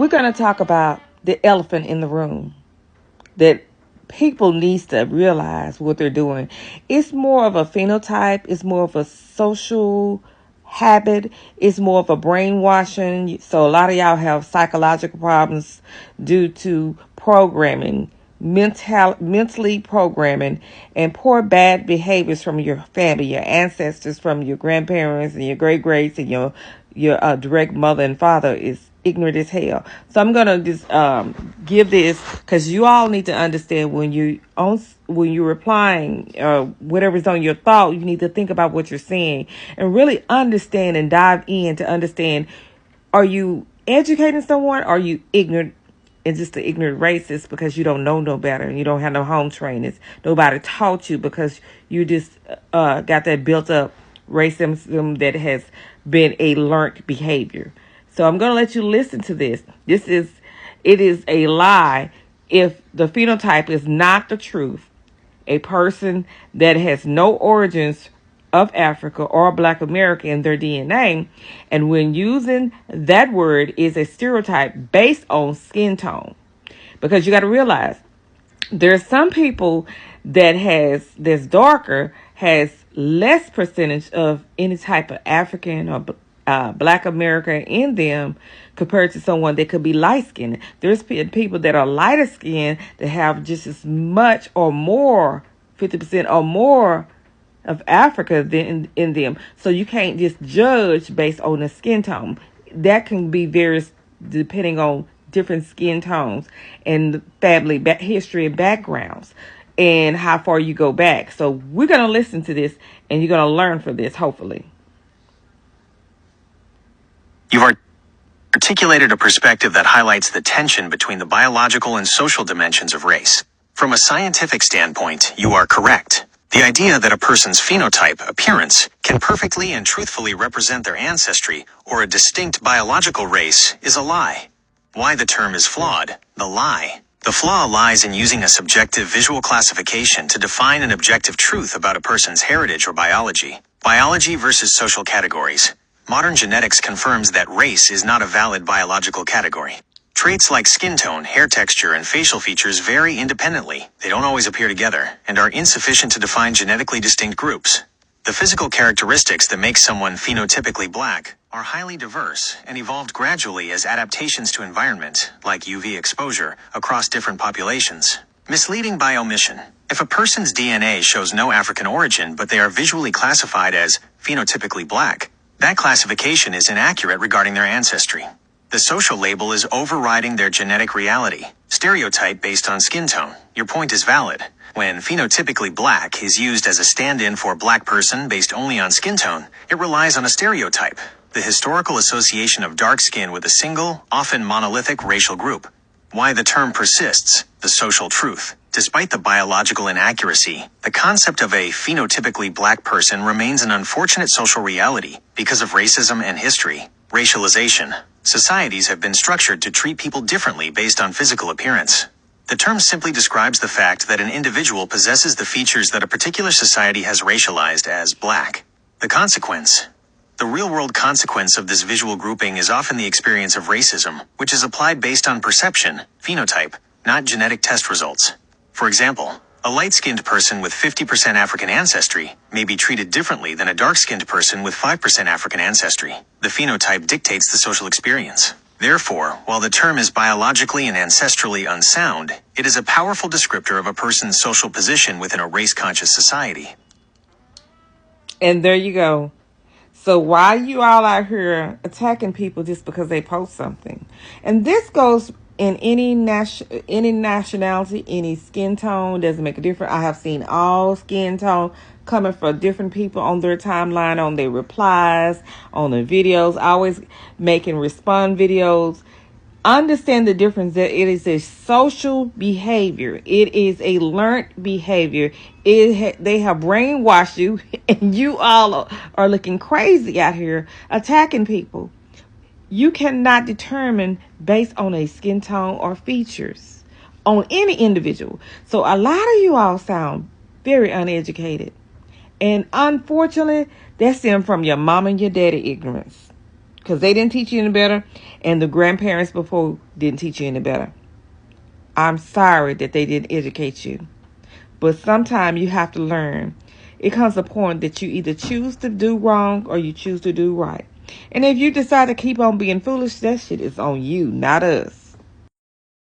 We're going to talk about the elephant in the room that people needs to realize what they're doing. It's more of a phenotype. It's more of a social habit. It's more of a brainwashing. So a lot of y'all have psychological problems due to programming, mentally programming, and poor bad behaviors from your family, your ancestors, from your grandparents and your great greats and your direct mother and father is ignorant as hell. So I'm gonna just give this because you all need to understand when you're replying whatever's on your thought, you need to think about what you're saying and really understand and dive in to understand: are you educating someone? Or are you ignorant and just the ignorant racist because you don't know no better and you don't have no home trainings? Nobody taught you because you just got that built up racism that has been a learned behavior. So I'm going to let you listen to this. It is a lie if the phenotype is not the truth. A person that has no origins of Africa or Black America in their DNA, and when using that word, is a stereotype based on skin tone. Because you got to realize there's some people that's darker has less percentage of any type of African or Black American in them compared to someone that could be light skinned. There's people that are lighter skinned that have just as much or more, 50% or more of Africa than in them. So you can't just judge based on the skin tone. That can be various depending on different skin tones and family history and backgrounds and how far you go back. So we're going to listen to this and you're going to learn from this, hopefully. You've articulated a perspective that highlights the tension between the biological and social dimensions of race. From a scientific standpoint, you are correct. The idea that a person's phenotype, appearance, can perfectly and truthfully represent their ancestry or a distinct biological race is a lie. Why the term is flawed: the lie. The flaw lies in using a subjective visual classification to define an objective truth about a person's heritage or biology. Biology versus social categories. Modern genetics confirms that race is not a valid biological category. Traits like skin tone, hair texture, and facial features vary independently. They don't always appear together and are insufficient to define genetically distinct groups. The physical characteristics that make someone phenotypically black are highly diverse and evolved gradually as adaptations to environment, like UV exposure, across different populations. Misleading by omission. If a person's DNA shows no African origin but they are visually classified as phenotypically black, that classification is inaccurate regarding their ancestry. The social label is overriding their genetic reality. Stereotype based on skin tone. Your point is valid. When phenotypically black is used as a stand-in for black person based only on skin tone, it relies on a stereotype, the historical association of dark skin with a single, often monolithic racial group. Why the term persists: the social truth. Despite the biological inaccuracy, the concept of a phenotypically black person remains an unfortunate social reality because of racism and history. Racialization. Societies have been structured to treat people differently based on physical appearance. The term simply describes the fact that an individual possesses the features that a particular society has racialized as black. The consequence. The real-world consequence of this visual grouping is often the experience of racism, which is applied based on perception, phenotype, not genetic test results. For example, a light-skinned person with 50% African ancestry may be treated differently than a dark-skinned person with 5% African ancestry. The phenotype dictates the social experience. Therefore, while the term is biologically and ancestrally unsound, it is a powerful descriptor of a person's social position within a race-conscious society. And there you go. So why you all out here attacking people just because they post something? And this goes in any nationality, any skin tone, doesn't make a difference. I have seen all skin tone coming from different people on their timeline, on their replies, on the videos, always making respond videos. Understand the difference that it is a social behavior. It is a learned behavior. They have brainwashed you, and you all are looking crazy out here attacking people. You cannot determine based on a skin tone or features on any individual. So a lot of you all sound very uneducated. And unfortunately, that stems from your mom and your daddy ignorance. because they didn't teach you any better, and the grandparents before didn't teach you any better. I'm sorry that they didn't educate you. But sometimes you have to learn. It comes a point that you either choose to do wrong or you choose to do right. And if you decide to keep on being foolish, that shit is on you, not us.